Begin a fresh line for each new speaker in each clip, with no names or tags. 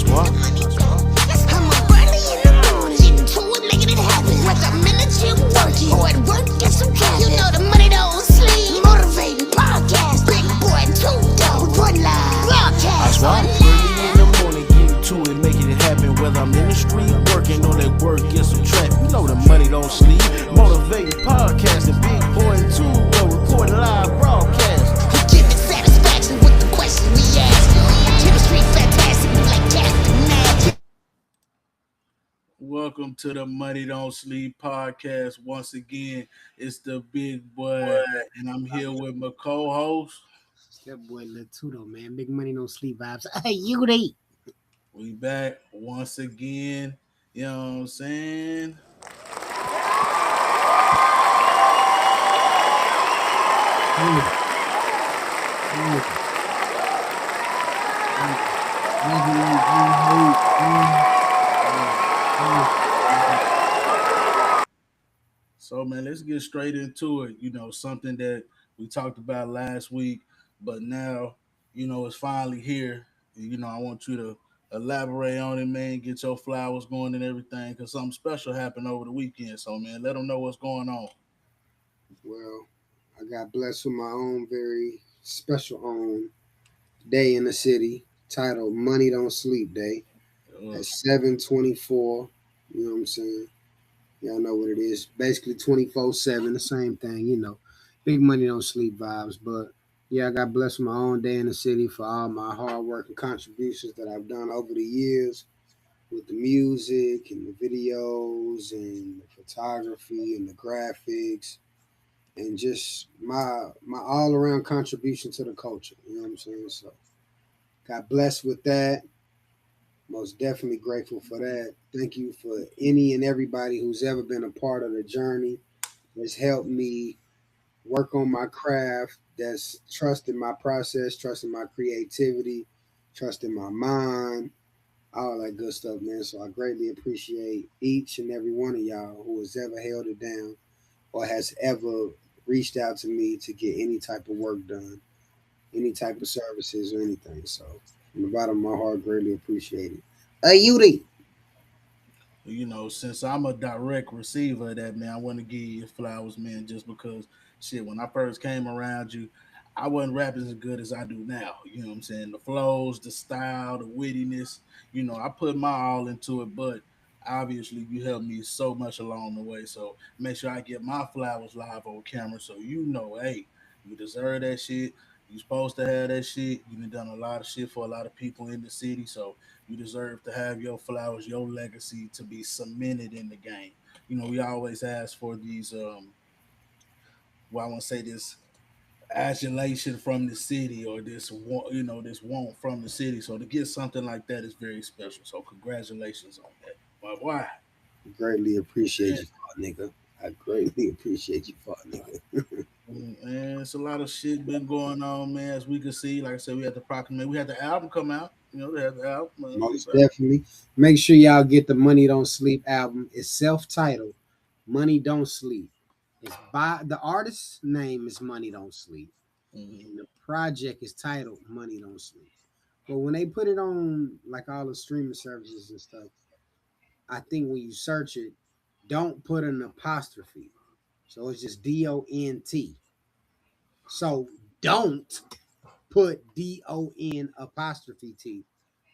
what?
I'm up early in the morning, getting to it, making it happen. Whether I'm in the gym working or at work, get some cash. You know the money don't sleep. Motivating podcast, big boy, two dope, one live broadcast.
Early in the morning, getting to it, making it happen. Whether I'm in the street working or at work, get some traffic. You know the money don't sleep. Motivating podcast, and big boy and two dope, reporting live broadcast.
We give it satisfaction with the questions we ask. Chemistry fantastic, like Captain Magic.
Welcome to the Money Don't Sleep podcast. Once again, it's the big boy, and I'm here with my co-host.
It's that boy Latudo, man. Big money, no sleep vibes. Hey, you they.
We back once again. You know what I'm saying? So, man, let's get straight into it. You know, something that we talked about last week, but now, it's finally here. And, I want you to elaborate on it, man. Get your flowers going and everything, because something special happened over the weekend. So, man, let them know what's going on.
Well, I got blessed with my own very special own day in the city titled Money Don't Sleep Day at 7/24. You know what I'm saying? Y'all know what it is. Basically 24/7, the same thing, Big money don't sleep vibes. But yeah, I got blessed with my own day in the city for all my hard work and contributions that I've done over the years with the music and the videos and the photography and the graphics and just my all around contribution to the culture. You know what I'm saying? So got blessed with that. Most definitely grateful for that. Thank you for any and everybody who's ever been a part of the journey. That's helped me work on my craft. That's trusting my process, trusting my creativity, trusting my mind, all that good stuff, man. So I greatly appreciate each and every one of y'all who has ever held it down or has ever reached out to me to get any type of work done, any type of services or anything. So from the bottom of my heart, greatly appreciate it. Yudi.
Since I'm a direct receiver of that, man, I want to give you flowers, man, just because, shit, when I first came around you, I wasn't rapping as good as I do now. You know what I'm saying? The flows, the style, the wittiness, I put my all into it, but obviously you helped me so much along the way. So make sure I get my flowers live on camera so hey, you deserve that shit. You supposed to have that shit. You've done a lot of shit for a lot of people in the city, so you deserve to have your flowers, your legacy to be cemented in the game. We always ask for these I want to say this adulation from the city or this this want from the city. So to get something like that is very special. So congratulations on that. But why?
Greatly appreciate you, fuck nigga. I greatly appreciate you, fuck nigga.
Man, it's a lot of shit been going on, man. As we can see, like I said, we had the proclamation. We had the album come out. They had the album.
Most definitely. Make sure y'all get the Money Don't Sleep album. It's self-titled. Money Don't Sleep. It's by the artist's name is Money Don't Sleep. And the project is titled Money Don't Sleep. But when they put it on like all the streaming services and stuff, I think when you search it, don't put an apostrophe. So it's just DONT. So don't put DON apostrophe T,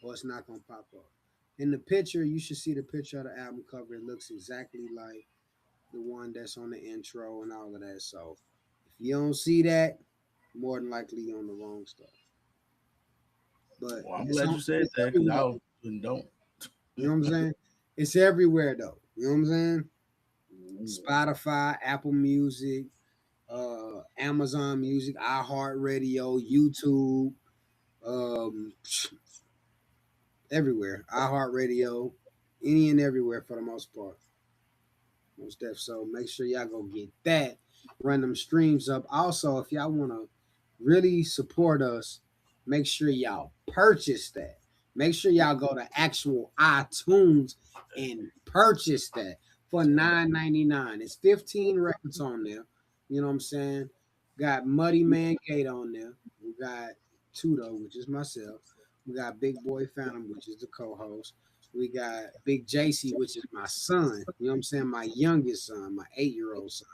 or it's not gonna pop up. In the picture, you should see the picture of the album cover. It looks exactly like the one that's on the intro and all of that. So if you don't see that, more than likely you're on the wrong stuff. But
I'm glad you said that because I don't.
You know what I'm saying? It's everywhere though. You know what I'm saying? Spotify, Apple Music, Amazon Music, iHeartRadio, YouTube, everywhere. iHeartRadio, any and everywhere for the most part. Most def. So make sure y'all go get that. Run them streams up. Also, if y'all want to really support us, make sure y'all purchase that. Make sure y'all go to actual iTunes and purchase that for $9.99. It's 15 records on there. You know what I'm saying? Got Muddy Man Gate on there. We got Tudo, which is myself. We got Big Boy Phantom, which is the co-host. We got Big JC, which is my son. You know what I'm saying? My youngest son, my 8-year-old son.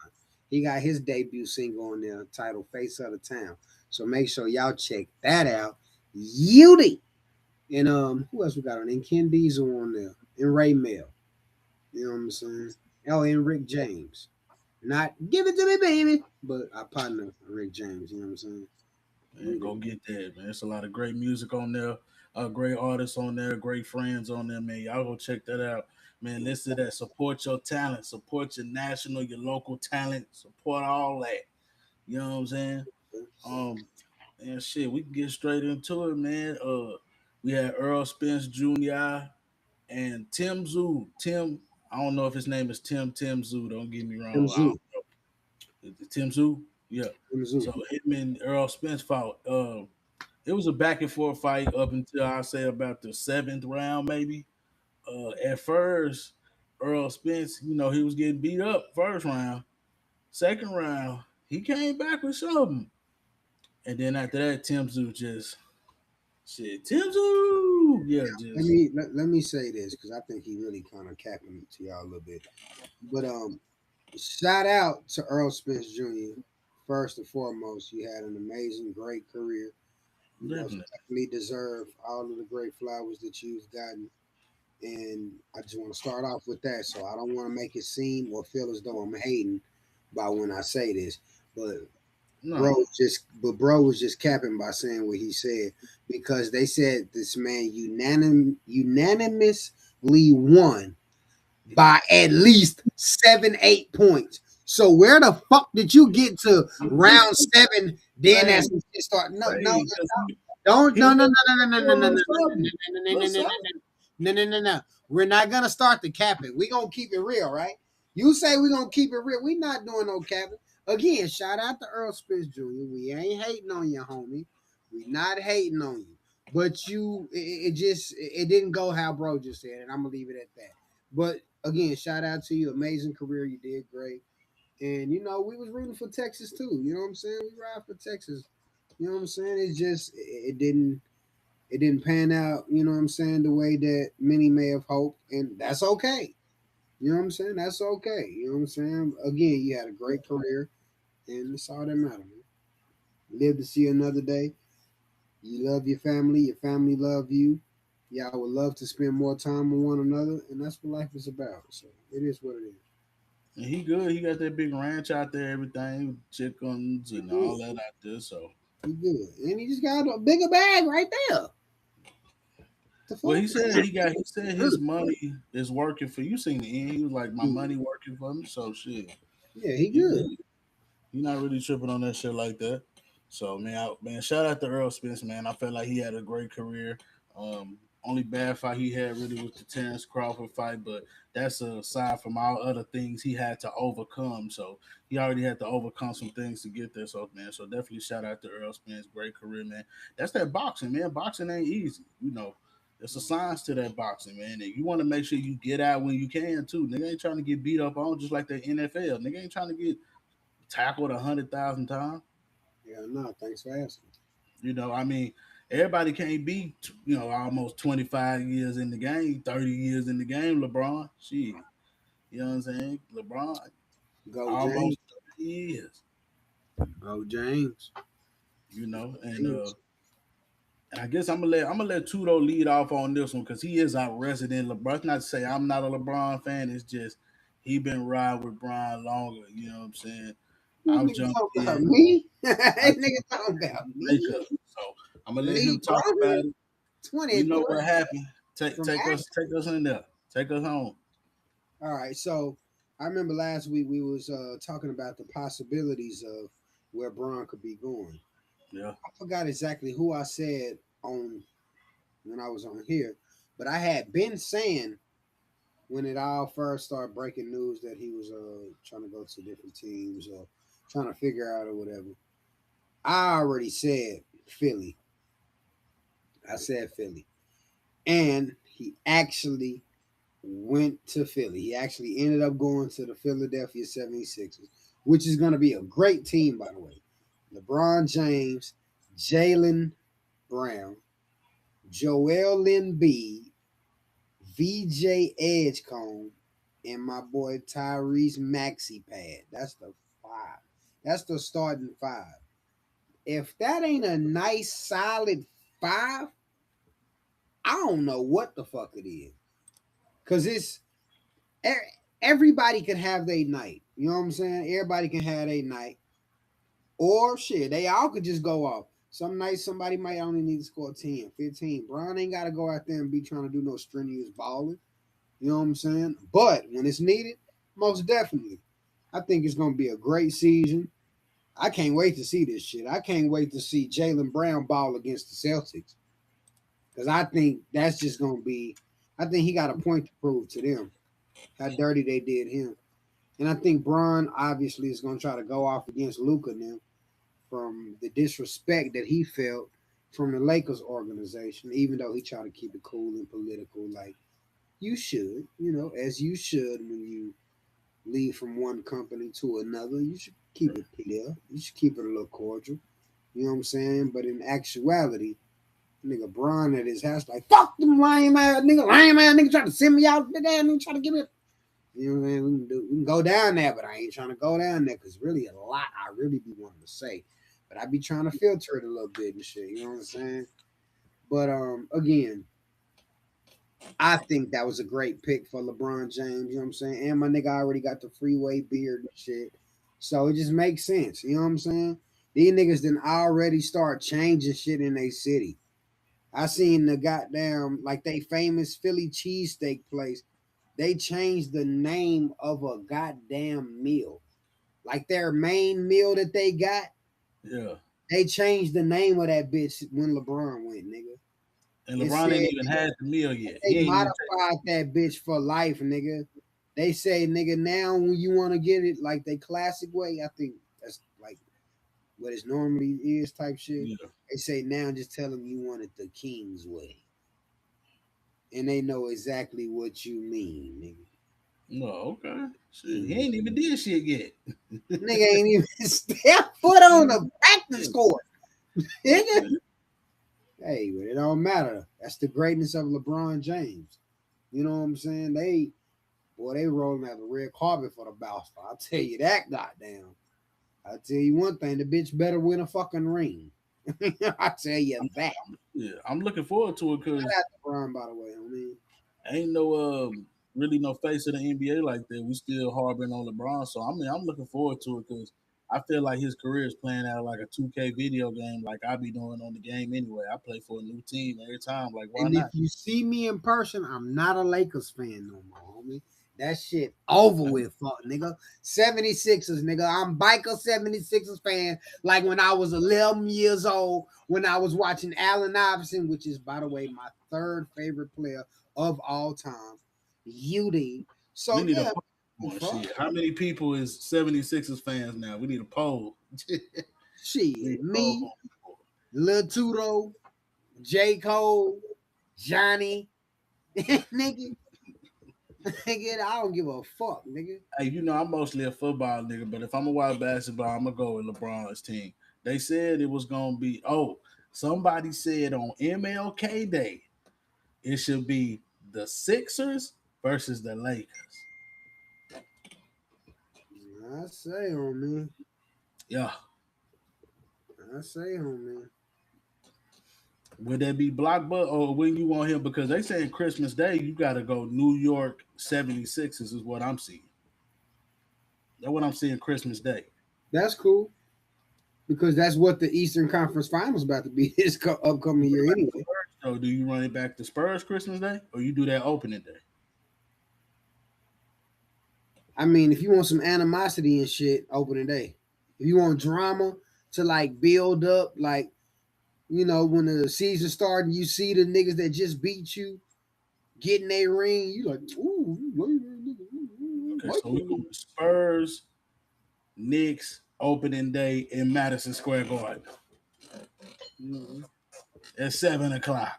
He got his debut single on there titled Face of the Town. So make sure y'all check that out. Yudi. And who else we got on there? And Ken Diesel on there. And Ray Mel. You know what I'm saying? Oh, and Rick James. Not give it to me, baby. But our partner, Rick James, you know what I'm saying?
Man, go get that, man. It's a lot of great music on there, great artists on there, great friends on there, man. Y'all go check that out, man. Listen to that. Support your talent, support your national, your local talent, support all that. You know what I'm saying? Um, and shit, we can get straight into it, man. We had Earl Spence Jr. and Tim Zoo. Tim, I don't know if his name is Tim Zoo. Don't get me
Tim
wrong. I
Zoo.
don't know. Tim Zoo, yeah.
Tim Zoo.
So him and Earl Spence fought. It was a back and forth fight up until I say about the seventh round, maybe. At first, Earl Spence, he was getting beat up first round. Second round, he came back with something. And then after that, Tim Zoo just shit. Tim Zoo, yeah, just
Let me say this because I think he really kind of capping it to y'all a little bit. But shout out to Earl Spence Jr. First and foremost, you had an amazing, great career. You most
definitely.
definitely deserve all of the great flowers that you've gotten. And I just want to start off with that. So I don't want to make it seem or feel as though I'm hating by when I say this. But
No,
bro was just capping by saying what he said because they said this man unanimously won by at least 7-8 points. So where the fuck did you get to round 7? Then
hey,
as it start, no,
hey,
no,
'cause
don't,
he
no, no,
was
no, no, no, no, no, no, no,
doing
no,
something.
no, no,
What's
no,
up?
no, no, no, no. We're not gonna start the capping. We're gonna keep it real, right? You say we're gonna keep it real. We're not doing no capping. Again, shout out to Earl Spence Jr. We ain't hating on you, homie. We not hating on you. But it didn't go how bro just said, and I'm gonna leave it at that. But again, shout out to you. Amazing career. You did great. And we was rooting for Texas too. You know what I'm saying? We ride for Texas. You know what I'm saying? It's just it didn't pan out, you know what I'm saying, the way that many may have hoped, and that's okay. You know what I'm saying? That's okay. You know what I'm saying? Again, you had a great career, and that's all that matters, man. Live to see another day. You love your family love you. Y'all would love to spend more time with one another, and that's what life is about. So it is what it is.
And he good. He got that big ranch out there, everything, chickens
He
and
good.
all that out there. So,
He good. And he just got a bigger bag right there. The
well,
fuck?
he said his money is working for you. Seen the end. He was like, my money working for me. So shit,
Yeah, he
he
good.
good. He not really tripping on that shit like that. So man, shout out to Earl Spence, man. I felt like he had a great career. Only bad fight he had really was the Terrence Crawford fight, but that's aside from all other things he had to overcome. So he already had to overcome some things to get there. So man, so definitely shout out to Earl Spence, great career, man. That's that boxing, man. Boxing ain't easy, There's a science to that boxing, man. And you want to make sure you get out when you can too. Nigga ain't trying to get beat up on just like the NFL. Nigga ain't trying to get tackled 100,000 times.
Yeah, no, thanks for asking.
I mean, everybody can't be, almost 25 years in the game, 30 years in the game. LeBron, shit, you know what I'm saying? LeBron,
Go James.
almost 30 years,
Go James.
and
James.
I guess I'm gonna let Tudo lead off on this one because he is our resident LeBron. It's not to say I'm not a LeBron fan. It's just he been riding with Brian longer. You know what I'm saying?
This
I'll
nigga
jump
talking about
in.
me?
I
This nigga talking about
makeup.
me?
So I'm gonna let him
Lee
talk about
Brother?
it. You know
23
what happened. Take
from
take
Akron.
us take us in there. Take us home.
All right, so I remember last week we was talking about the possibilities of where Braun could be going.
Yeah.
I forgot exactly who I said on when I was on here, but I had been saying when it all first started breaking news that he was trying to go to different teams or trying to figure out or whatever. I already said Philly. I said Philly. And he actually went to Philly. He actually ended up going to the Philadelphia 76ers, which is going to be a great team, by the way. LeBron James, Jalen Brown, Joel Embiid, VJ Edgecombe, and my boy Tyrese Maxey Pad. That's the five. That's the starting five. If that ain't a nice solid five, I don't know what the fuck it is. Cause it's everybody can have their night. You know what I'm saying? Everybody can have their night. Or shit, they all could just go off. Some nights somebody might only need to score 10, 15. Bron ain't gotta go out there and be trying to do no strenuous balling. You know what I'm saying? But when it's needed, most definitely. I think it's gonna be a great season. I can't wait to see this shit. I can't wait to see Jaylen Brown ball against the Celtics. Because I think that's just gonna be I think he got a point to prove to them. How dirty they did him. And I think Bron obviously is gonna try to go off against Luka now from the disrespect that he felt from the Lakers organization, even though he tried to keep it cool and political, like you should, as you should when you leave from one company to another. You should keep it clear. You should keep it a little cordial. You know what I'm saying? But in actuality, nigga Bron at his house like, fuck them lame ass nigga trying to send me out, big ass nigga trying to give me. You know what I mean? We can go down there, but I ain't trying to go down there because really a lot I really be wanting to say. But I be trying to filter it a little bit and shit. You know what I'm saying? But again, I think that was a great pick for LeBron James. You know what I'm saying? And my nigga already got the freeway beard and shit. So it just makes sense. You know what I'm saying? These niggas didn't already start changing shit in their city. I seen the goddamn, like they famous Philly cheesesteak place. They changed the name of a goddamn meal. Like their main meal that they got.
Yeah.
They changed the name of that bitch when LeBron went, nigga.
And LeBron ain't even had the meal yet.
They modified that bitch for life, nigga. They say, nigga, now when you want to get it like they classic way, I think that's like what it normally is type shit. Yeah. They say now just tell them you want it the King's way. And they know exactly what you mean, nigga.
No, okay. Shit, he ain't even did shit yet.
Nigga ain't even stepped foot on the practice court. Nigga. Hey, but it don't matter. That's the greatness of LeBron James. You know what I'm saying? They rolling out the red carpet for the bouncer. I'll tell you that, goddamn. I'll tell you one thing, the bitch better win a fucking ring. I'll tell you that.
Yeah, I'm looking forward to it because
LeBron, by the way,
ain't no really no face of the NBA like that. We still harboring on LeBron, so I'm looking forward to it because I feel like his career is playing out like a 2K video game, like I be doing on the game anyway. I play for a new team every time. Like, why not?
If you see me in person, I'm not a Lakers fan no more, homie. That shit over with, fuck, nigga. 76ers, nigga. I'm biker 76ers fan. Like when I was 11 years old, when I was watching Allen Iverson, which is, by the way, my third favorite player of all time. UD. So
we need a poll. Shit. How many people is 76ers fans now? We need a poll.
Shit, me, Lil Tudo, J. Cole, Johnny, nigga. Nigga, I don't give a fuck, nigga.
Hey, I'm mostly a football nigga, but if I'm gonna watch basketball, I'm gonna go with LeBron's team. They said it was gonna be, somebody said on MLK Day, it should be the Sixers versus the Lakers.
I say, homie.
Yeah.
I say, homie.
Would that be Blockbuster or when you want him? Because they saying Christmas Day, you got to go New York 76ers is what I'm seeing. That's what I'm seeing Christmas Day.
That's cool. Because that's what the Eastern Conference Finals about to be this upcoming year anyway.
So do you run it back to Spurs Christmas Day or you do that opening day?
I mean, if you want some animosity and shit, opening day. If you want drama to like build up, like, when the season started, you see the niggas that just beat you getting their ring, you like, ooh.
Okay, so we go Spurs, Knicks, opening day in Madison Square Garden. Mm-hmm. At 7:00.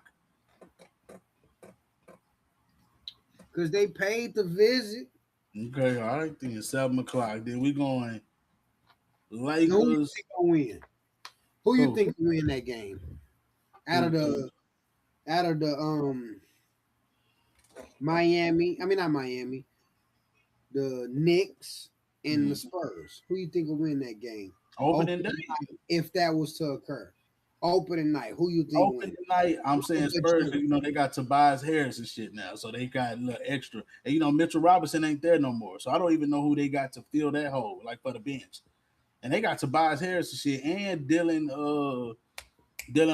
Because they paid to visit.
Okay, all right, then 7:00. Then we going Lakers.
Who you think will win? Who you think will win that game? Out of out of the Miami, I mean not Miami, the Knicks and the Spurs, who you think will win that game?
Opening day.
Night, if that was to occur. Opening night, who you think
Opening
win?
night, I'm saying Spurs, you know, they got Tobias Harris and shit now, so they got a little extra. And you know, Mitchell Robinson ain't there no more, so I don't even know who they got to fill that hole, like for the bench. And they got Tobias Harris and shit, and Dylan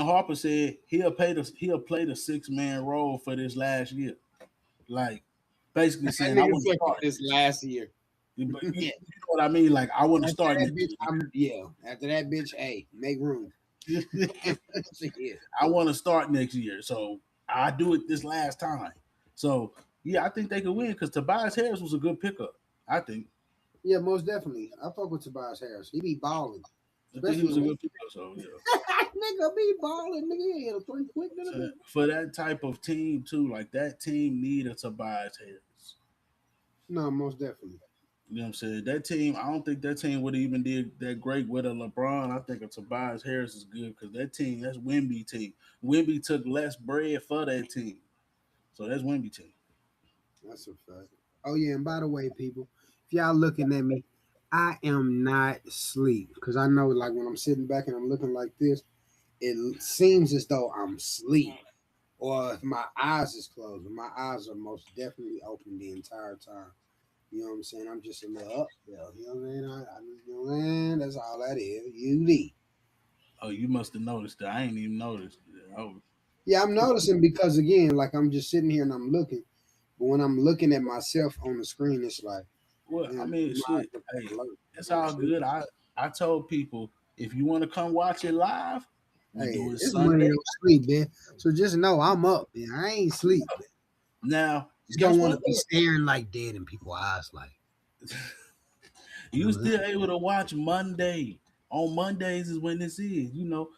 Harper said he'll play the 6-man role for this last year, like basically
That
saying I
nigga
want to
said
start.
this last year.
But you know what I mean? Like I want to
After
start.
that bitch, after that bitch, hey, make room.
I want to start next year, so I do it this last time. So yeah, I think they could win because Tobias Harris was a good pickup. I think.
Yeah, most definitely. I fuck with Tobias Harris. He be balling.
I think he was a good pickup. So yeah.
Nigga be balling, nigga. He had a 3 quick
So, for that type of team too, like that team need a Tobias Harris.
No, most definitely.
You know what I'm saying? That team, I don't think that team would have even did that great with a LeBron. I think a Tobias Harris is good because that team, that's Wemby team. Wemby took less bread for that team. So that's Wemby team.
That's a fact. Oh yeah, and by the way, people, if y'all looking at me, I am not asleep because I know, like when I'm sitting back and I'm looking like this, it seems as though I'm asleep, or if my eyes is closed. But my eyes are most definitely open the entire time. You know what I'm saying? I'm just a little up there. You know what I'm saying? You know what I'm saying? That's all that is. UD.
Oh, you must have noticed that. I ain't even noticed. Oh,
Yeah, I'm noticing because again, like I'm just sitting here and I'm looking, but when I'm looking at myself on the screen, it's like,
well, I
man,
mean,
my eyes
shit.
are
Hey,
alert.
it's
You know what
all
I'm saying?
good. I told people if you want to come watch it live, we
Hey,
do it
it's money
Sunday.
don't sleep, man. So just know I'm up, man. I ain't sleep. Man.
Now,
Just
guess
don't want
what?
to be staring like dead in people's eyes, like you
You
know.
still able to watch Monday. On Mondays is when this is, you know.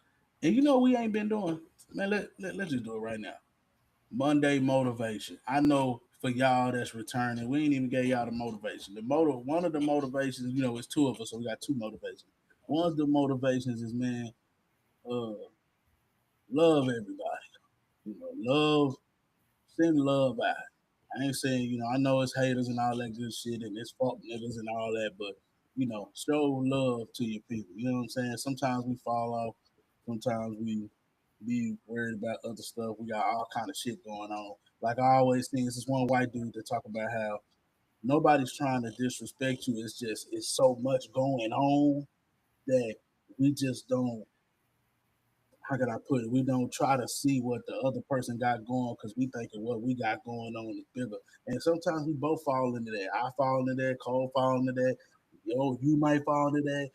And you know we ain't been doing. Man, let's just do it right now. Monday motivation. I know for y'all that's returning, we ain't even gave y'all the motivation. One of the motivations, you know, it's two of us, so we got two motivations. One of the motivations is man, uh, love everybody. You know, send love out. I ain't saying, you know, I know it's haters and all that good shit and it's fuck niggas and all that, but you know, show love to your people. You know what I'm saying? Sometimes we fall off, sometimes we be worried about other stuff. We got all kind of shit going on. Like I always think, it's this one white dude that talk about how nobody's trying to disrespect you. It's just it's so much going on that we just don't, how can I put it? We don't try to see what the other person got going because we think of what we got going on is bigger. And sometimes we both fall into that. I fall into that. Cole fall into that. Yo, you might fall into that.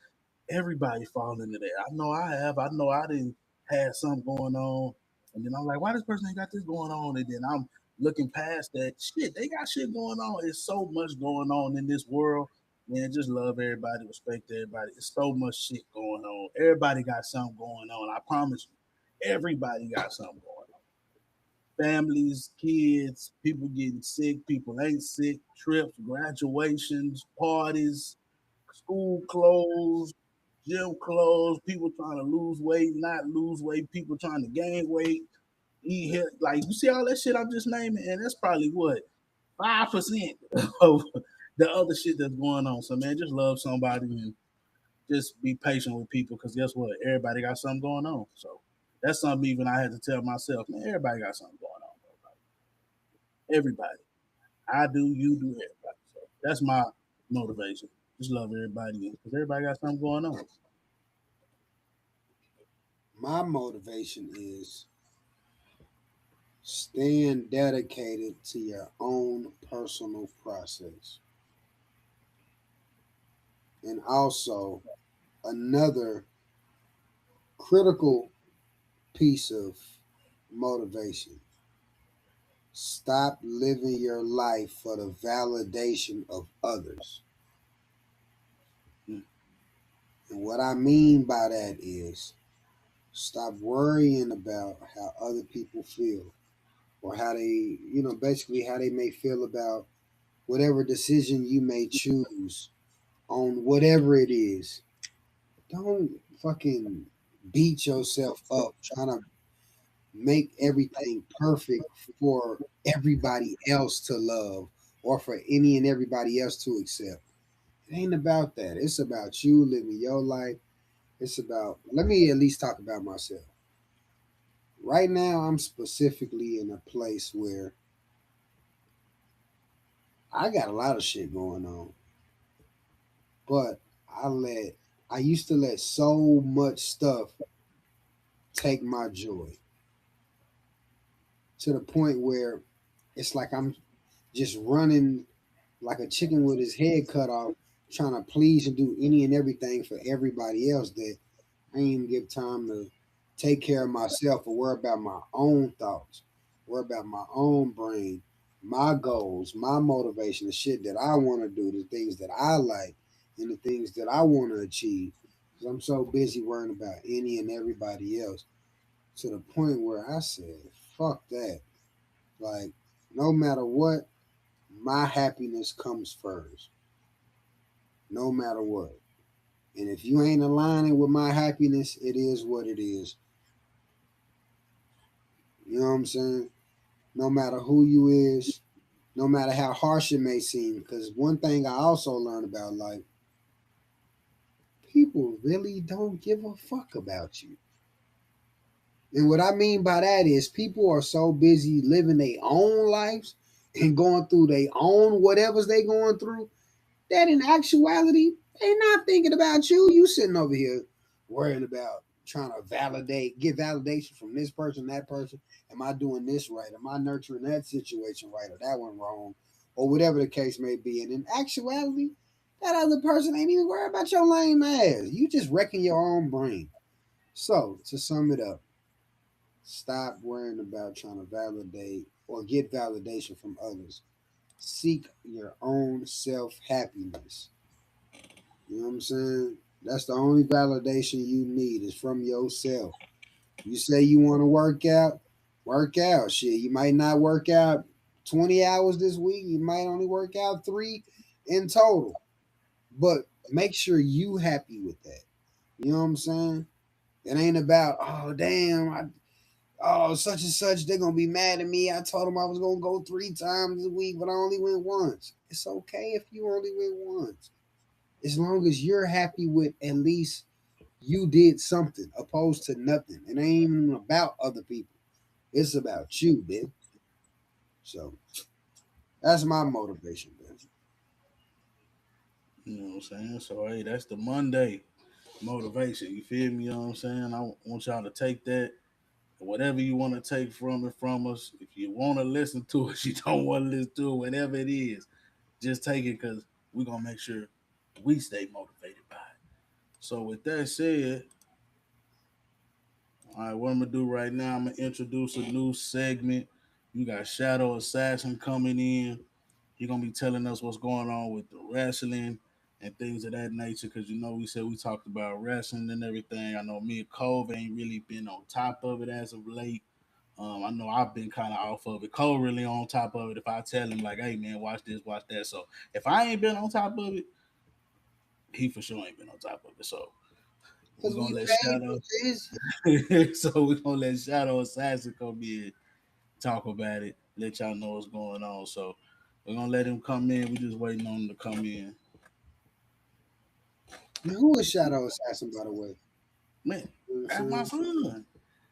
Everybody fall into that. I know I have. I know I didn't have something going on, and then I'm like, why this person ain't got this going on? And then I'm looking past that shit. They got shit going on. It's so much going on in this world. Man, just love everybody, respect everybody. It's so much shit going on. Everybody got something going on. I promise you, everybody got something going on. Families, kids, people getting sick, people ain't sick, trips, graduations, parties, school closed, gym closed, people trying to lose weight, not lose weight, people trying to gain weight, eat here. Like you see all that shit I'm just naming, and that's probably what 5% of the other shit that's going on. So man, just love somebody and just be patient with people because guess what? Everybody got something going on. So that's something even I had to tell myself, man, everybody got something going on, bro. Like, everybody. I do, you do, everybody. So that's my motivation. Just love everybody because everybody got something going on.
My motivation is staying dedicated to your own personal process. And also another critical piece of motivation. Stop living your life for the validation of others.
Mm.
And what I mean by that is stop worrying about how other people feel or how they, basically how they may feel about whatever decision you may choose on whatever it is. Don't fucking beat yourself up trying to make everything perfect for everybody else to love or for any and everybody else to accept. It ain't about that. It's about you living your life. It's about, let me at least talk about myself. Right now, I'm specifically in a place where I got a lot of shit going on, but I let, I used to let so much stuff take my joy to the point where it's like I'm just running like a chicken with his head cut off, trying to please and do any and everything for everybody else that I ain't even give time to take care of myself or worry about my own thoughts, worry about my own brain, my goals, my motivation, the shit that I want to do, the things that I like, and the things that I want to achieve. Because I'm so busy worrying about any and everybody else to the point where I said, fuck that. Like, no matter what, my happiness comes first, no matter what. And if you ain't aligning with my happiness, it is what it is. You know what I'm saying? No matter who you is, no matter how harsh it may seem. Because one thing I also learned about life, people really don't give a fuck about you. And what I mean by that is people are so busy living their own lives and going through their own whatever's they going through that in actuality, they not thinking about you. You sitting over here worrying about trying to validate, get validation from this person, that person. Am I doing this right? Am I nurturing that situation right or that one wrong? Or whatever the case may be. And in actuality, that other person ain't even worried about your lame ass. You just wrecking your own brain. So to sum it up, stop worrying about trying to validate or get validation from others. Seek your own self happiness. You know what I'm saying? That's the only validation you need is from yourself. You say you want to work out, work out. Shit, you might not work out 20 hours this week. You might only work out 3 in total. But make sure you happy with that. You know what I'm saying? It ain't about, oh damn, oh such and such, they're gonna be mad at me. I told them I was gonna go 3 times a week, but I only went once. It's okay if you only went once. As long as you're happy with at least you did something opposed to nothing. It ain't even about other people. It's about you, bitch. So that's my motivation, bitch.
You know what I'm saying? So hey, that's the Monday motivation. You feel me? You know what I'm saying? I want y'all to take that. Whatever you want to take from it from us. If you want to listen to us, you don't want to listen to it, whatever it is, just take it because we're gonna make sure we stay motivated by it. So with that said, all right, what I'm gonna do right now, I'm gonna introduce a new segment. You got Shadow Assassin coming in. He gonna be telling us what's going on with the wrestling and things of that nature. Cause you know we said we talked about wrestling and everything. I know me and Cove ain't really been on top of it as of late. I know I've been kind of off of it. Cole really on top of it. If I tell him like, "Hey man, watch this, watch that," so if I ain't been on top of it, he for sure ain't been on top of it. So we're
Because
gonna
we
let
paid
Shadow.
for this.
So we're gonna let Shadow Assassin come in, talk about it, let y'all know what's going on. So we're gonna let him come in. We just waiting on him to come in.
Now, who is Shadow Assassin, by the way?
Man,
You know what
that's
I'm
my
saying?
son.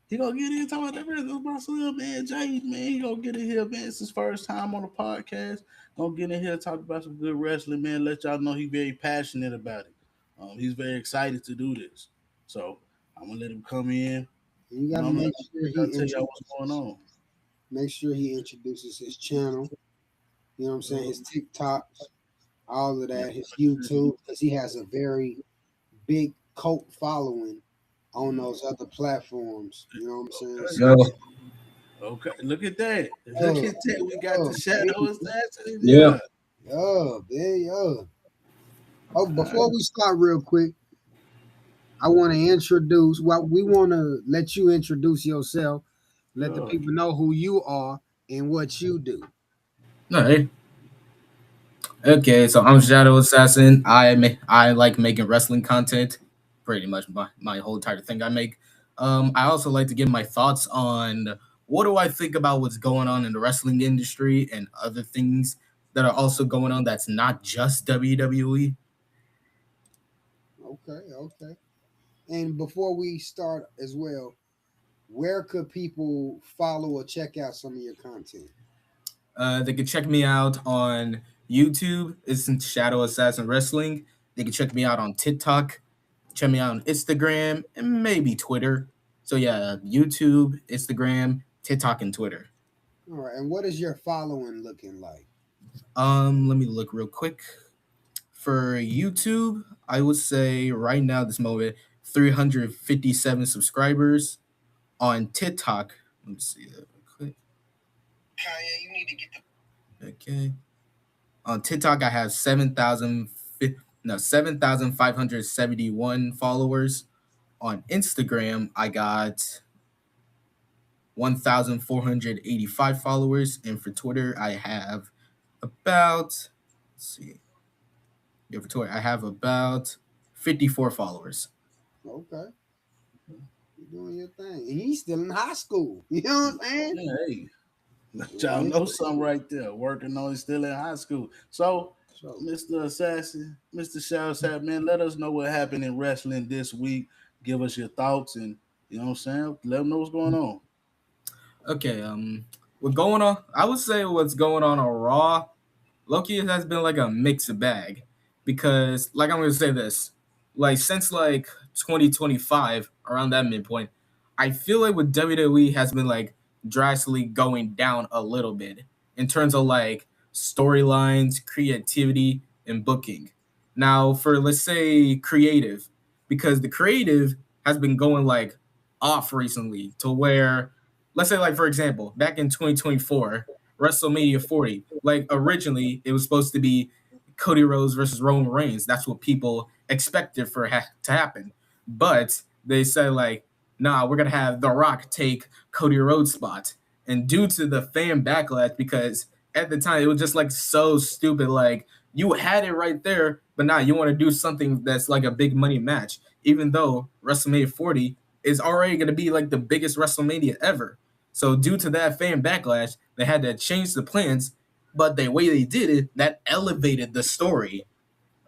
He gonna get in talking about that rest. That's my son, man. Jay, man, he gonna get in here, man. It's his first time on the podcast. Gonna get in here, talk about some good wrestling, man. Let y'all know he's very passionate about it. He's very excited to do this. So I'm gonna let him come in.
And you
You
got
know,
to
I'm gonna
make
let
sure
y'all
he
tell y'all what's going
introduces.
on.
Make sure he introduces his channel. You know what I'm saying?
Uh,
His TikToks, all of
yeah,
that. His YouTube, because he has a very big cult following on
mm,
those other platforms. You know what I'm saying?
okay.
So,
Yo,
Okay, look at that. Look
yo,
at that. We got the
yo,
shadow assassin in
yeah.
there.
yo, man, yo. Oh,
All right,
before we start, real quick, I want to introduce. Well, we want to let you introduce yourself. Let the
yeah.
people know who you are and what you do.
All right. Okay, so I'm Shadow Assassin. I like making wrestling content. Pretty much my whole entire thing I make. I also like to give my thoughts on what do I think about what's going on in the wrestling industry and other things that are also going on that's not just WWE.
Okay, okay. And before we start as well, where could people follow or check out some of your content?
They can check me out on YouTube. It's in Shadow Assassin Wrestling. They can check me out on TikTok. Check me out on Instagram and maybe Twitter. So yeah, YouTube, Instagram, TikTok, and Twitter.
All right. And what is your following looking like?
Let me look real quick. For YouTube, I would say right now, this moment, 357 subscribers. On TikTok, let me see that real quick. Kanye, you need to get the okay. On TikTok, I have 7,571 followers. On Instagram, I got 1,485 followers, and for Twitter, I have about let's see, yeah, for Twitter, I have about 54 followers.
Okay. You're doing your thing. And he's still in high school. You know what I'm saying?
Yeah, hey, let y'all know something right there. Working on it, still in high school. So,
So,
Mr. Assassin, Mr. Shoutsat, man, let us know what happened in wrestling this week. Give us your thoughts and you know what I'm saying? Let them know what's going on.
Okay, what's going on? I would say what's going on Raw. Loki has been like a mixed bag because, like, I'm gonna say this, like since like 2025 around that midpoint, I feel like with WWE has been like drastically going down a little bit in terms of like storylines, creativity, and booking. Now, for let's say creative, because the creative has been going like off recently to where, let's say, like for example, back in 2024. WrestleMania 40. Like originally, it was supposed to be Cody Rhodes versus Roman Reigns. That's what people expected to happen. But they said like, nah, we're gonna have The Rock take Cody Rhodes' spot. And due to the fan backlash, because at the time it was just like so stupid. Like you had it right there, but now you want to do something that's like a big money match, even though WrestleMania 40 is already gonna be like the biggest WrestleMania ever. So due to that fan backlash, they had to change the plans, but the way they did it, that elevated the story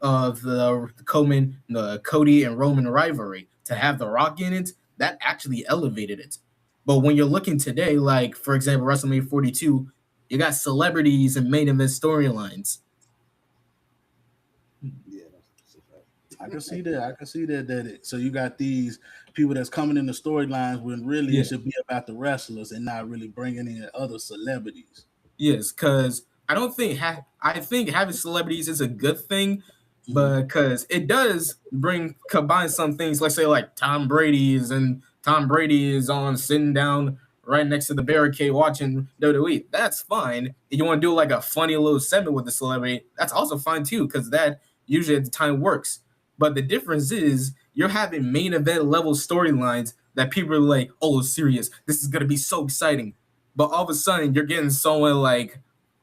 of the Cody and Roman rivalry. To have The Rock in it, that actually elevated it. But when you're looking today, like for example, WrestleMania 42, you got celebrities and main event storylines.
yeah, that's a fact.
I can see that. I can see that. So you got these people that's coming in the storylines when really it should be about the wrestlers and not really bringing in other celebrities.
Yes, because I don't think I think having celebrities is a good thing, but because it does combine some things. Let's say like Tom Brady is on sitting down right next to the barricade watching WWE. That's fine. If you want to do like a funny little segment with the celebrity, that's also fine too, because that usually at the time works. But the difference is you're having main event level storylines that people are like, oh, serious. This is gonna be so exciting. But all of a sudden, you're getting someone like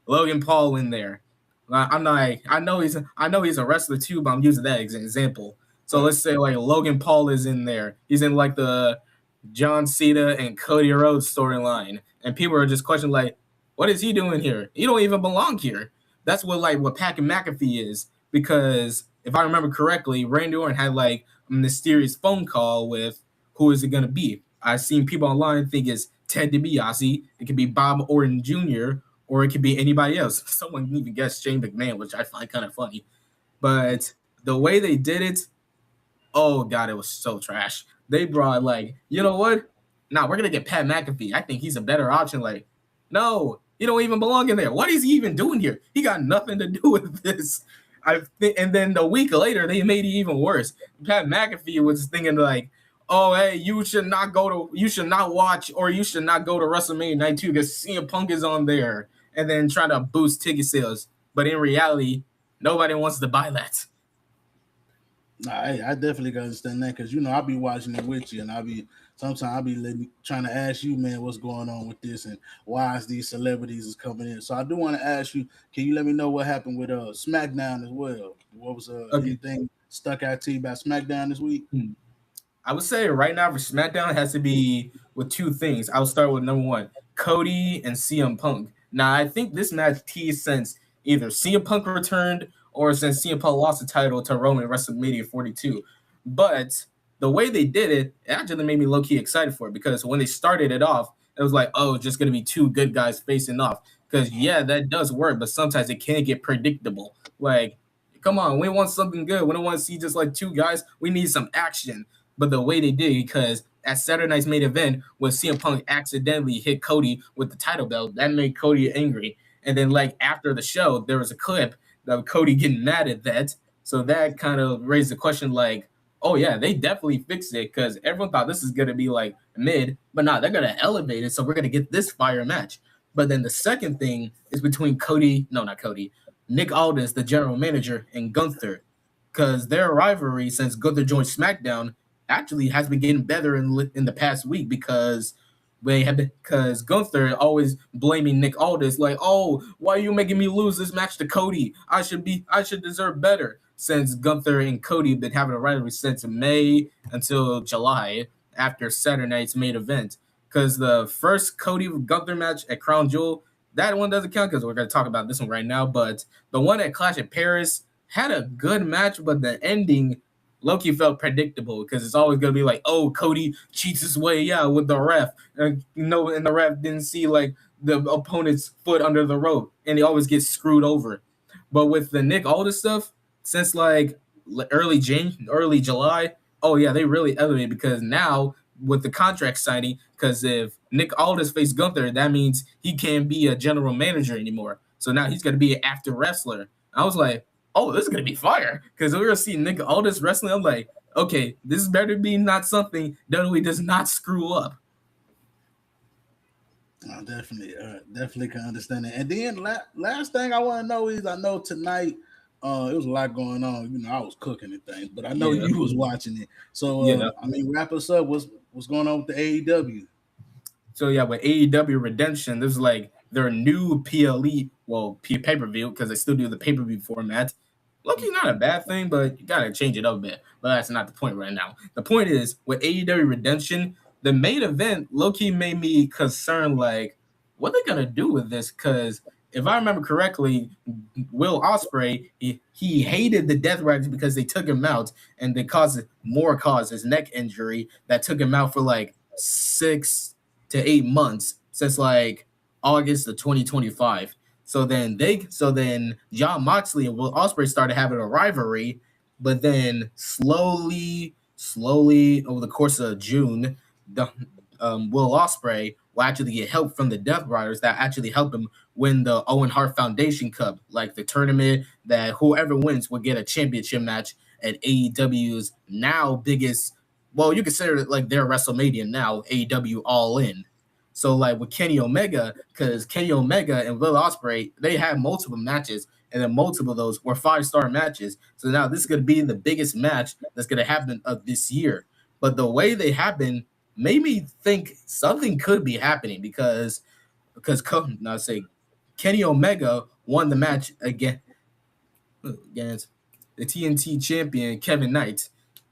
Logan Paul in there. I'm not. I know he's a wrestler too, but I'm using that as an example. So let's say like Logan Paul is in there. He's in like the John Cena and Cody Rhodes storyline, and people are just questioning like, what is he doing here? He don't even belong here. That's what Pat McAfee is, because if I remember correctly, Randy Orton had like a mysterious phone call with who is it gonna be. I've seen people online think it's Ted DiBiase. It could be Bob Orton Jr. or it could be anybody else. Someone even guessed Shane McMahon, which I find kind of funny. But the way they did it, oh god, it was so trash. They brought like, you know what? Nah, we're gonna get Pat McAfee. I think he's a better option. Like, no, he don't even belong in there. What is he even doing here? He got nothing to do with this. And then a week later, they made it even worse. Pat McAfee was thinking like, oh hey, you should not watch, or you should not go to WrestleMania Night 2 because CM Punk is on there, and then trying to boost ticket sales. But in reality, nobody wants to buy that.
Nah, I definitely can understand that because I'll be watching it with you, and sometimes I'll be trying to ask you, man, what's going on with this and why is these celebrities is coming in. So I do want to ask you, can you let me know what happened with SmackDown as well? What was
Okay.
anything stuck out to you about SmackDown this week?
I would say right now for SmackDown it has to be with two things. I'll start with number one, Cody and CM Punk. Now I think this match teased since either CM Punk returned or since CM Punk lost the title to Roman at WrestleMania 42. But the way they did it, it actually made me low key excited for it because when they started it off, it was like, oh, it's just gonna be two good guys facing off. Because yeah, that does work, but sometimes it can get predictable. Like, come on, we want something good. We don't want to see just like two guys. We need some action. But the way they did, because at Saturday night's main event, when CM Punk accidentally hit Cody with the title belt, that made Cody angry. And then, like, after the show, there was a clip of Cody getting mad at that. So that kind of raised the question, like, oh, yeah, they definitely fixed it because everyone thought this is going to be, like, mid. But nah, they're going to elevate it, so we're going to get this fire match. But then the second thing is between Nick Aldis, the general manager, and Gunther. Because their rivalry since Gunther joined SmackDown actually has been getting better in the past week because Gunther always blaming Nick Aldis like, oh, why are you making me lose this match to Cody? I should deserve better. Since Gunther and Cody have been having a rivalry since May until July after Saturday night's main event. Because the first Cody Gunther match at Crown Jewel, that one doesn't count because we're going to talk about this one right now. But the one at Clash at Paris had a good match, but the ending Loki felt predictable because it's always gonna be like, oh, Cody cheats his way out with the ref, and the ref didn't see like the opponent's foot under the rope, and he always gets screwed over. But with the Nick Aldis stuff, since like early July, oh yeah, they really elevated because now with the contract signing, because if Nick Aldis faced Gunther, that means he can't be a general manager anymore. So now he's gonna be an active wrestler. I was like, oh, this is gonna be fire because we're gonna see Nick Aldis wrestling. I'm like, okay, this better be not something WWE does not screw up.
I definitely can understand that. And then last thing I want to know is, I know tonight it was a lot going on. You know, I was cooking and things, but I know you was watching it. So I mean, wrap us up. What's going on with the AEW?
So yeah, with AEW Redemption, this is like their new PLE, pay-per-view, because they still do the pay-per-view format. Lucky, not a bad thing, but you gotta change it up a bit. But that's not the point right now. The point is, with AEW Redemption, the main event, low-key made me concerned, like, what are they gonna do with this? Because if I remember correctly, Will Ospreay, he hated the Death Riders because they took him out, and they caused his neck injury that took him out for like 6 to 8 months since like August of 2025. So then Jon Moxley and Will Ospreay started having a rivalry, but then slowly over the course of June, Will Ospreay will actually get help from the Death Riders that actually help him win the Owen Hart Foundation Cup, like the tournament that whoever wins will get a championship match at AEW's now biggest. Well, you consider it like their WrestleMania now, AEW All In. So like with Kenny Omega, because Kenny Omega and Will Ospreay, they had multiple matches, and then multiple of those were 5-star matches. So now this is going to be the biggest match that's going to happen of this year. But the way they happen made me think something could be happening because Kenny Omega won the match against the TNT champion Kevin Knight.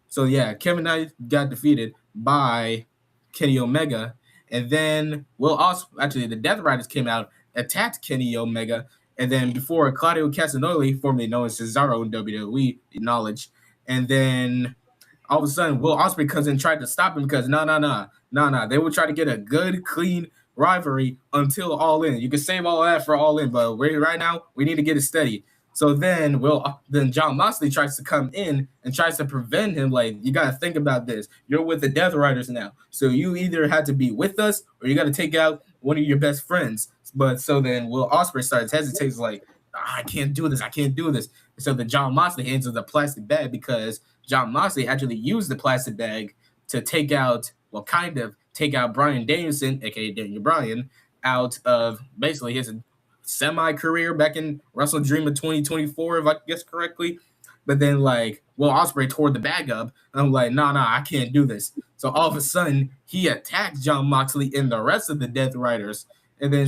So yeah, Kevin Knight got defeated by Kenny Omega. And then the Death Riders came out, attacked Kenny Omega, and then before Claudio Castagnoli, formerly known as Cesaro in WWE, acknowledged, and then all of a sudden Will Ospreay comes in and tried to stop him because no, they would try to get a good, clean rivalry until All In. You can save all that for All In, but right now we need to get it steady. So then Jon Moxley tries to come in and tries to prevent him. Like, you got to think about this. You're with the Death Riders now. So you either had to be with us or you got to take out one of your best friends. But so then Will Ospreay starts hesitating, like, I can't do this. So then Jon Moxley hands him the plastic bag because Jon Moxley actually used the plastic bag to take out Bryan Danielson, a.k.a. Daniel Bryan, out of basically his semi-career back in Wrestle Dream of 2024, if I guess correctly. But then, like, Will Ospreay tore the bag up. And I'm like, nah, I can't do this. So all of a sudden, he attacked Jon Moxley and the rest of the Death Riders, and then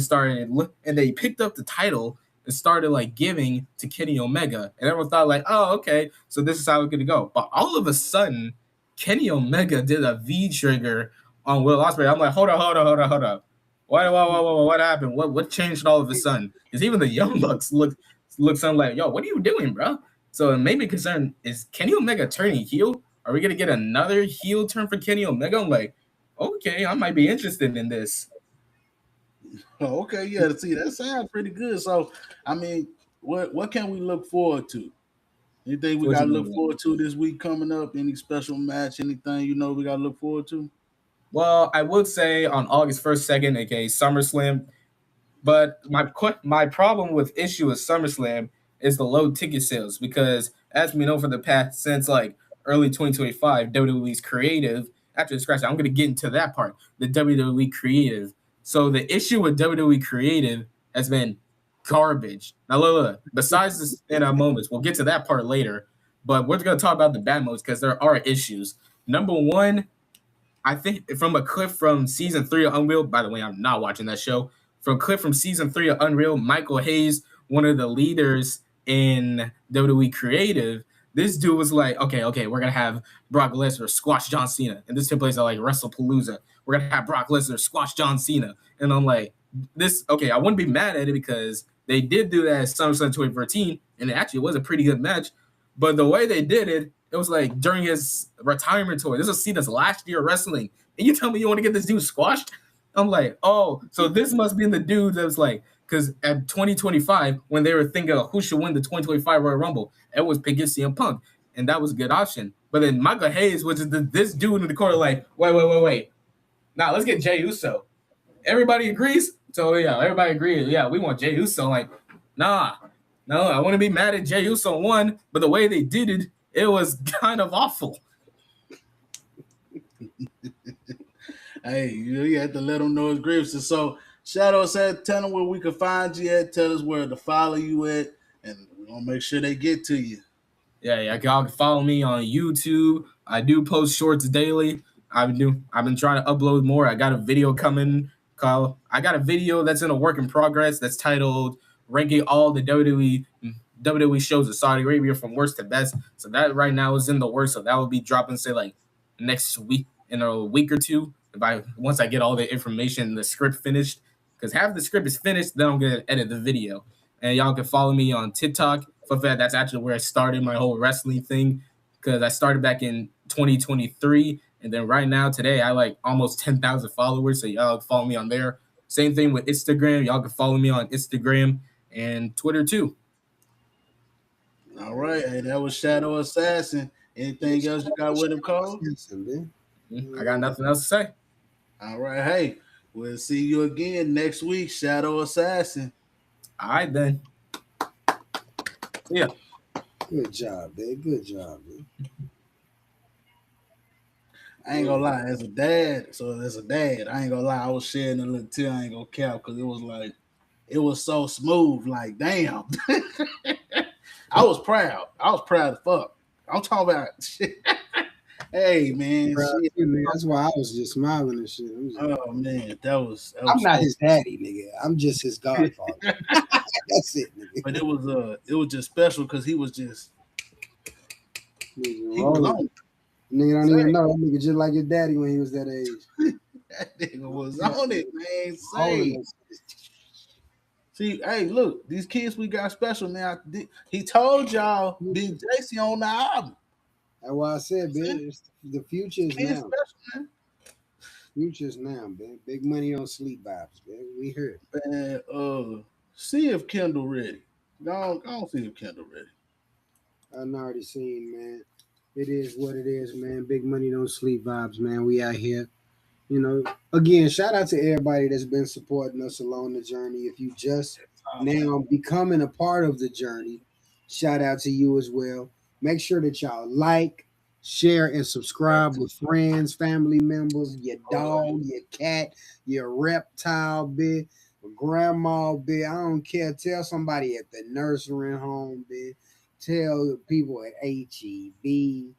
they picked up the title and started like giving to Kenny Omega. And everyone thought like, oh, okay, so this is how it's gonna go. But all of a sudden, Kenny Omega did a V trigger on Will Ospreay. I'm like, hold up. What happened? What changed all of a sudden? Because even the Young Bucks look something like, yo, what are you doing, bro? So it made me concerned, is Kenny Omega turning heel? Are we gonna get another heel turn for Kenny Omega? I'm like, okay, I might be interested in this.
Oh, okay, yeah. See, that sounds pretty good. So, I mean, what can we look forward to? Anything we
What
got to
you
look
mean?
forward to this week coming up? Any special match? Anything we got to look forward to?
Well, I would say on August 1st, 2nd, aka SummerSlam. But my problem with issue with SummerSlam is the low ticket sales because, as we know, for the past since like early 2025, WWE's creative. After the scratch, I'm going to get into that part. The WWE creative. So the issue with WWE creative has been garbage. Now look. Besides this in our moments, we'll get to that part later. But we're going to talk about the bad modes because there are issues. Number one, I think from a clip from season 3 of Unreal. By the way, I'm not watching that show. From a clip from season 3 of Unreal, Michael Hayes, one of the leaders in WWE Creative, this dude was like, okay, we're gonna have Brock Lesnar squash John Cena, and this took place at like WrestlePalooza. We're gonna have Brock Lesnar squash John Cena, and I'm like, this okay. I wouldn't be mad at it because they did do that at SummerSlam 2013, and it actually was a pretty good match. But the way they did it, it was like during his retirement tour. This was Cena's last year wrestling, and you tell me you want to get this dude squashed? I'm like, oh, so this must be the dude that was like, because at 2025, when they were thinking of who should win the 2025 Royal Rumble, it was picking CM Punk, and that was a good option. But then Michael Hayes, which is this dude in the corner, like, wait. Now let's get Jey Uso. Everybody agrees? So yeah, everybody agrees. Yeah, we want Jey Uso. Like, no, I want to be mad at Jey Uso one, but the way they did it, it was kind of awful.
Hey, you have to let them know his grievances. So, Shadow said, tell them where we can find you at. Tell us where to follow you at, and we're gonna make sure they get to you.
Yeah, y'all can follow me on YouTube. I do post shorts daily. I've been trying to upload more. I got a video coming. I got a video that's in a work in progress that's titled "Ranking All the WWE shows in Saudi Arabia from worst to best." So that right now is in the works. So that will be dropping, say, like next week, in a week or two. Once I get all the information, the script finished, because half the script is finished, then I'm gonna edit the video. And y'all can follow me on TikTok. For that, that's actually where I started my whole wrestling thing, because I started back in 2023, and then right now today I like almost 10,000 followers. So y'all can follow me on there. Same thing with Instagram. Y'all can follow me on Instagram and Twitter too.
All right, hey, that was Shadow Assassin. Anything else you got with him, Cole?
I got nothing else to say.
All right, hey, we'll see you again next week, Shadow Assassin.
All right, then. Yeah.
Good job, babe. Good job, man.
I ain't gonna lie, as a dad, I ain't gonna lie, I was shedding a little tear, I ain't gonna cap, because it was so smooth, like, damn. I was proud as fuck. I'm talking about shit. Hey, man.
Shit. Man. That's why I was just smiling and shit.
Oh, man, that was
I'm not his daddy, nigga. I'm just his godfather. That's it, nigga.
But it was just special because he was just
he was on. Nigga don't even know. That nigga just like your daddy when he was that age.
That nigga was on it, man. Say. See, hey, look, these kids we got special now. He told y'all Big JC on the album.
That's why I said, man, the future is now.
Special, man.
Future is now, man. Big money on sleep vibes, man. We heard.
And see if Kendall ready. Go on see if Kendall ready.
I've already seen, man. It is what it is, man. Big money don't sleep vibes, man. We out here. You know, again, shout out to everybody that's been supporting us along the journey. If you just now becoming a part of the journey, shout out to you as well. Make sure that y'all like, share, and subscribe with friends, family members, your dog, your cat, your reptile, bit, grandma, bit. I don't care. Tell somebody at the nursery home, bit. Tell people at HEB, bit.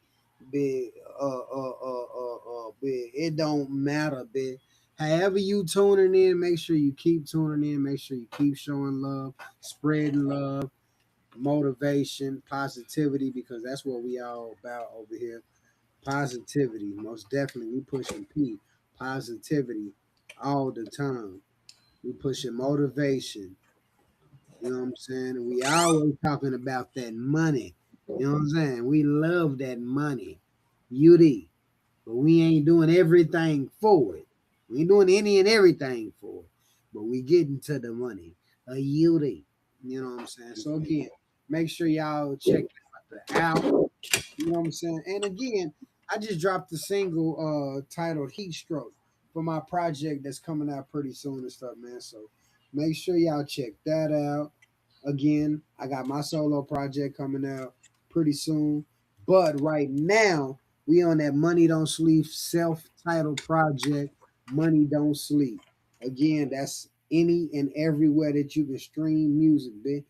Bit. It don't matter, bit. However you tuning in, make sure you keep tuning in. Make sure you keep showing love, spreading love, motivation, positivity, because that's what we all about over here. Positivity, most definitely. We pushing P. Positivity all the time. We pushing motivation. You know what I'm saying? We always talking about that money. You know what I'm saying? We love that money. UD. But we ain't doing everything for it. We ain't doing any and everything for it. But we getting to the money. A UD. You know what I'm saying? So again, make sure y'all check out the album. You know what I'm saying? And again, I just dropped the single titled Heat Stroke for my project that's coming out pretty soon and stuff, man. So make sure y'all check that out. Again, I got my solo project coming out pretty soon. But right now, we on that Money Don't Sleep self-titled project, Money Don't Sleep. Again, that's any and everywhere that you can stream music, bitch.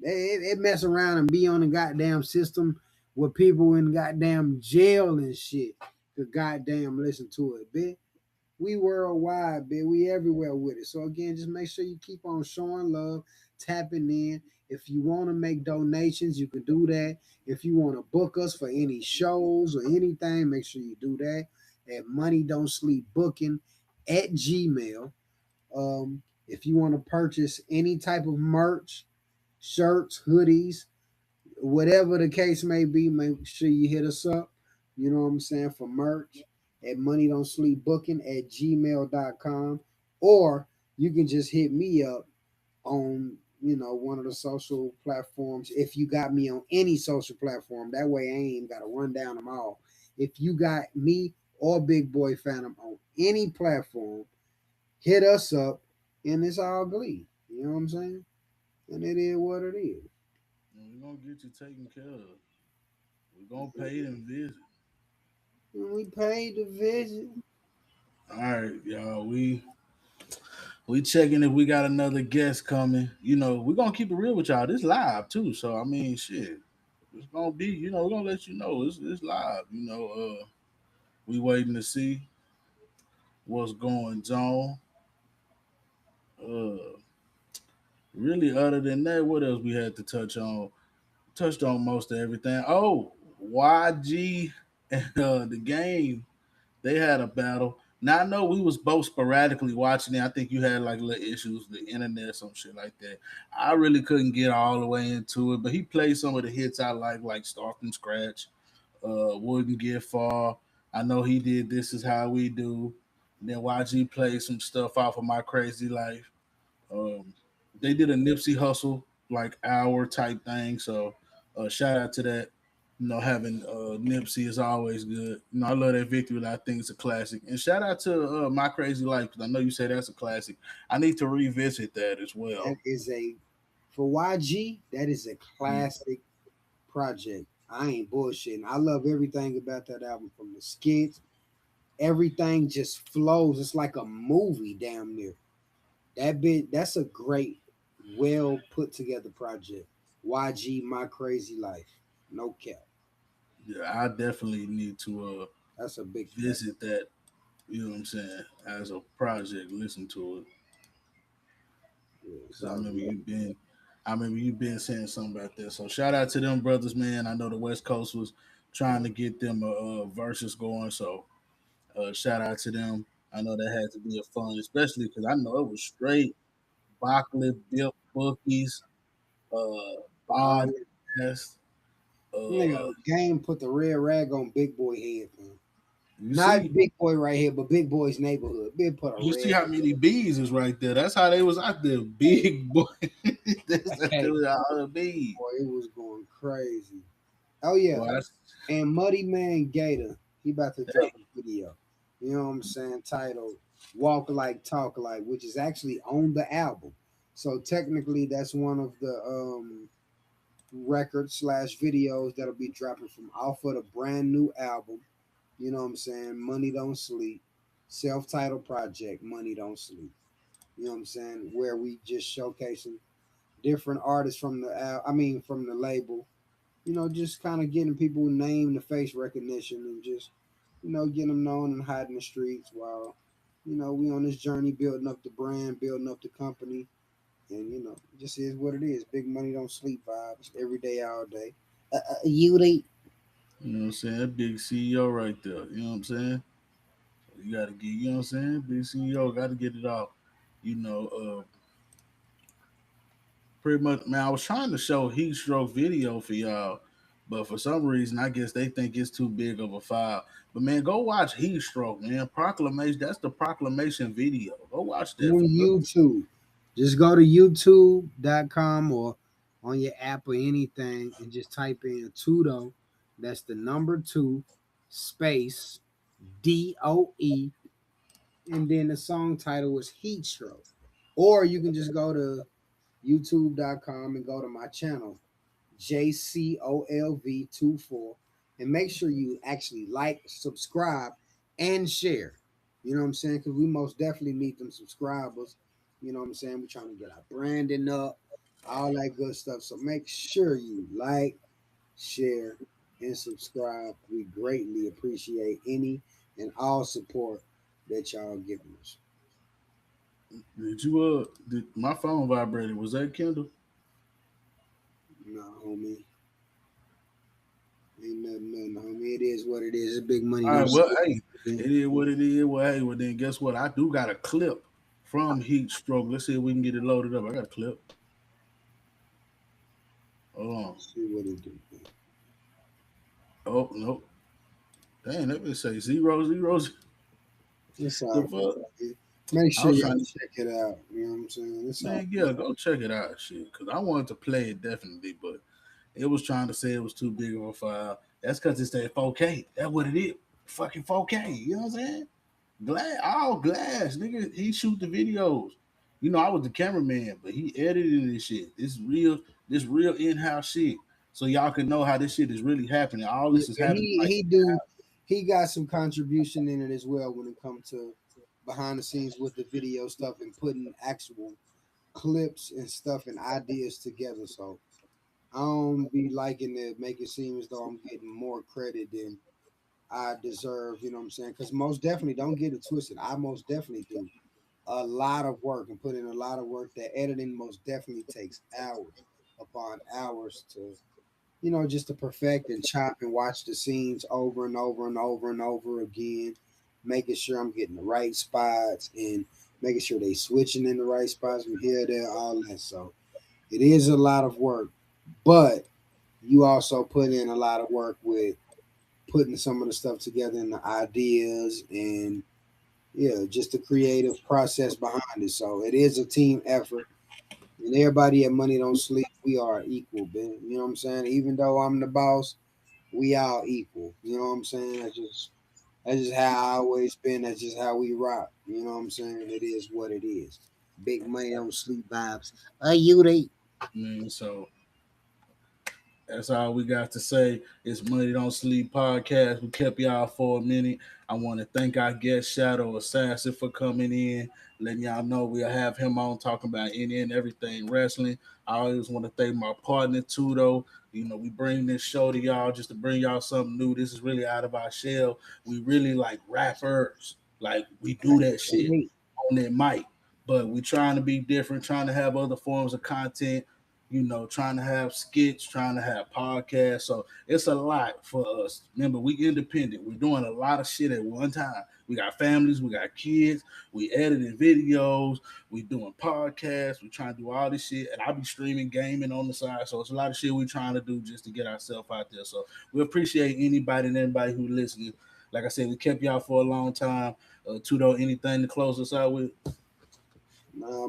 It mess around and be on the goddamn system with people in goddamn jail and shit to goddamn listen to it, bitch. We worldwide, bitch. We everywhere with it. So again, just make sure you keep on showing love, tapping in. If you want to make donations, you can do that. If you want to book us for any shows or anything, make sure you do that at Money Don't Sleep Booking at Gmail. If you want to purchase any type of merch, shirts, hoodies, whatever the case may be, make sure you hit us up. You know what I'm saying? For merch at Money Don't Sleep Booking at gmail.com. Or you can just hit me up on, one of the social platforms. If you got me on any social platform, that way I ain't got to run down them all. If you got me or Big Boy Phantom on any platform, hit us up and it's all glee. You know what I'm saying? And it is what it is.
And we're gonna get you taken care of. We're gonna pay and visit.
And we paid the visit.
All right, y'all. We checking if we got another guest coming. We're gonna keep it real with y'all. This live too. So I mean shit. It's gonna be, we're gonna let you know it's live. We waiting to see what's going on. Uh really other than that, what else we had to touch on? Touched on most of everything. Oh, YG and the game, they had a battle. Now I know we was both sporadically watching it. I think you had like little issues, with the internet, some shit like that. I really couldn't get all the way into it, but he played some of the hits I like Start from Scratch, Wouldn't Get Far. I know he did This Is How We Do. And then YG played some stuff off of My Crazy Life. Um, they did a Nipsey Hustle like hour type thing. So shout out to that. Having Nipsey is always good. I love that victory. I think it's a classic. And shout out to My Crazy Life because I know you say that's a classic. I need to revisit that as well.
That is for YG, that is a
Mm.
classic project. I ain't bullshitting. I love everything about that album from the skits. Everything just flows. It's like a movie damn near. That's a great, well put together project. YG, My Crazy Life. No cap.
Yeah, I definitely need to
That's a big fact.
visit that. You know what I'm saying? As a project, listen to it.
Yeah,
Cause
so
I remember you been saying something about that. So shout out to them brothers, man. I know the West Coast was trying to get them a versus going. So shout out to them. I know that had to be a fun, especially because I know it was straight Backlip, Bip, Bookies,
oh,
Bod, Test.
nigga,
Uh,
game put the red rag on Big Boy head, man.
you
Not
see,
Big Boy right here, but Big Boy's neighborhood. Big put a
you see
red.
how many bees is right there. That's how they was out there, big boy. That's
Hey,
all the bees.
boy, it was going crazy. Oh yeah,
Boy,
and Muddy Man Gator, he about to
hey,
drop a video. You know what I'm saying? Titled "Walk Like Talk Like," which is actually on the album. So technically, that's one of the records slash videos that'll be dropping from off of the brand new album. You know what I'm saying? Money Don't Sleep, self-titled project. Money Don't Sleep. You know what I'm saying? Where we just showcasing different artists from from the label, just kind of getting people name the face recognition and just, getting them known and hiding the streets while, we on this journey building up the brand, building up the company. And, it just is what it is. Big money don't sleep vibes every day, all day. You
You know what I'm saying? That big CEO right there. You know what I'm saying? You gotta get, you know what I'm saying? Big CEO gotta get it off. You know, pretty much man, I was trying to show heat stroke video for y'all, but for some reason I guess they think it's too big of a file. But man, go watch Heat Stroke, man. Proclamation, that's the proclamation video. Go watch that
On
for real.
YouTube. Just go to youtube.com or on your app or anything and just type in Tudo. That's the number two space DOE. And then the song title is Heat Stroke. Or you can just go to youtube.com and go to my channel, JCOLV24, and make sure you actually like, subscribe, and share. You know what I'm saying? Because we most definitely need them subscribers. You know what I'm saying? We're trying to get our branding up, all that good stuff. So make sure you like, share, and subscribe. We greatly appreciate any and all support that y'all giving us.
Did my phone vibrated? Was that Kendall?
No, homie. Ain't nothing, homie. It is what it is. It's big money.
All
Don't
right, well,
sleep.
hey, it is what it is. Well, hey, well then guess what? I do got a clip from Heat Stroke. Let's see if we can get it loaded up. I got a clip. Hold on.
See what it do.
Oh nope. Dang, that would say zero zeros.
It's
The
all
fuck?
right. Make
I
sure
was
y'all
trying to
check it out. You know what I'm saying? It's all
man, yeah, go check it out, shit. Cause I wanted to play it definitely, but it was trying to say it was too big of a file. That's cause it's that 4K. That's what it is. Fucking 4K. You know what I'm saying? Glass, all glass, nigga. He shoot the videos. You know, I was the cameraman, but he edited this shit. This real in-house shit. So y'all can know how this shit is really happening. All
yeah,
this is happening like
he got some contribution in it as well when it comes to behind the scenes with the video stuff and putting actual clips and stuff and ideas together. So I don't be liking to make it seem as though I'm getting more credit than I deserve, you know what I'm saying? Because most definitely, don't get it twisted. I most definitely do a lot of work and put in a lot of work. That editing most definitely takes hours upon hours to, just to perfect and chop and watch the scenes over and over and over and over again, making sure I'm getting the right spots and making sure they switching in the right spots from here, there, all that. So it is a lot of work, but you also put in a lot of work with putting some of the stuff together and the ideas and yeah, just the creative process behind it. So it is a team effort. And everybody at Money Don't Sleep, we are equal, man. You know what I'm saying? Even though I'm the boss, we all equal. You know what I'm saying? That's just how I always been. That's just how we rock. You know what I'm saying? It is what it is. Big Money Don't Sleep vibes. You they
man. So that's all we got to say. It's Money Don't Sleep podcast. We kept y'all for a minute. I want to thank our guest Shadow Assassin for coming in, letting y'all know we'll have him on talking about any and everything wrestling. I always want to thank my partner Tudo. You know, we bring this show to y'all just to bring y'all something new. This is really out of our shell. We really like rappers. Like we do that shit on that mic. But we trying to be different, trying to have other forms of content, trying to have skits, trying to have podcasts. So it's a lot for us. Remember, we independent. We're doing a lot of shit at one time. We got families, we got kids, we editing videos, we doing podcasts, we trying to do all this shit. And I'll be streaming gaming on the side. So it's a lot of shit we trying to do just to get ourselves out there. So we appreciate anybody and everybody who listening. Like I said, we kept y'all for a long time. Tudo, anything to close us out with?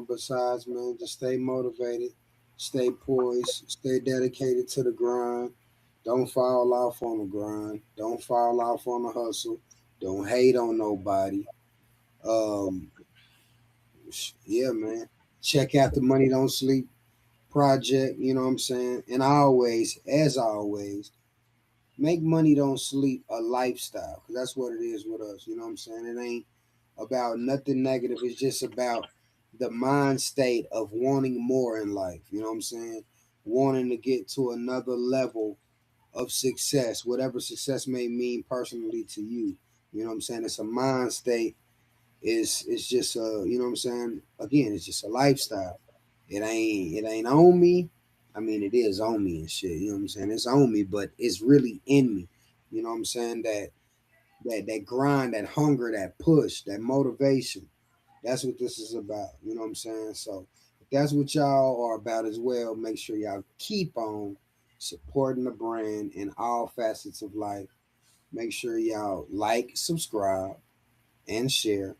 besides, man, just stay motivated, stay poised, stay dedicated to the grind. Don't fall off on the grind. Don't fall off on the hustle. Don't hate on nobody. Um, yeah, man. Check out the Money Don't Sleep project. You know what I'm saying? And always, as always, make Money Don't Sleep a lifestyle, because that's what it is with us. You know what I'm saying? It ain't about nothing negative. It's just about the mind state of wanting more in life. You know what I'm saying? Wanting to get to another level of success, whatever success may mean personally to you. You know what I'm saying? It's a mind state. It's just you know what I'm saying? Again, it's just a lifestyle. It ain't on me. I mean, it is on me and shit. You know what I'm saying? It's on me, but it's really in me. You know what I'm saying? That grind, that hunger, that push, that motivation. That's what this is about. You know what I'm saying? So if that's what y'all are about as well, make sure y'all keep on supporting the brand in all facets of life. Make sure y'all like, subscribe, and share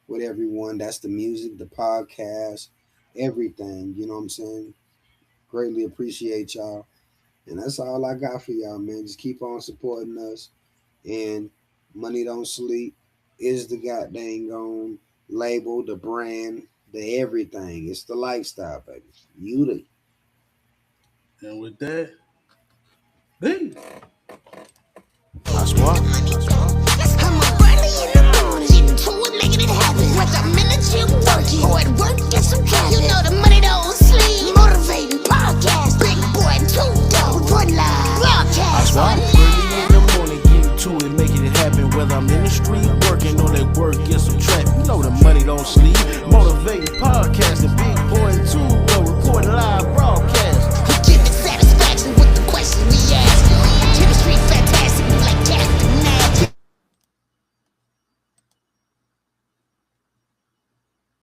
with everyone. That's the music, the podcast, everything. You know what I'm saying? Greatly appreciate y'all. And that's all I got for y'all, man. Just keep on supporting us. And Money Don't Sleep is the goddamn on label, the brand, the everything. It's the lifestyle, baby. You the
And with that, peace.
That's what.
I'm up early in the morning, getting to it, making it happen. Whether I'm in the gym working or at work, get some cash. You know the money don't sleep. Motivating podcast, big boy, two dope, report live, broadcast.
Early in the morning, getting to it, making it happen. Whether I'm in the street working or at work, get some traffic. You know the money don't sleep.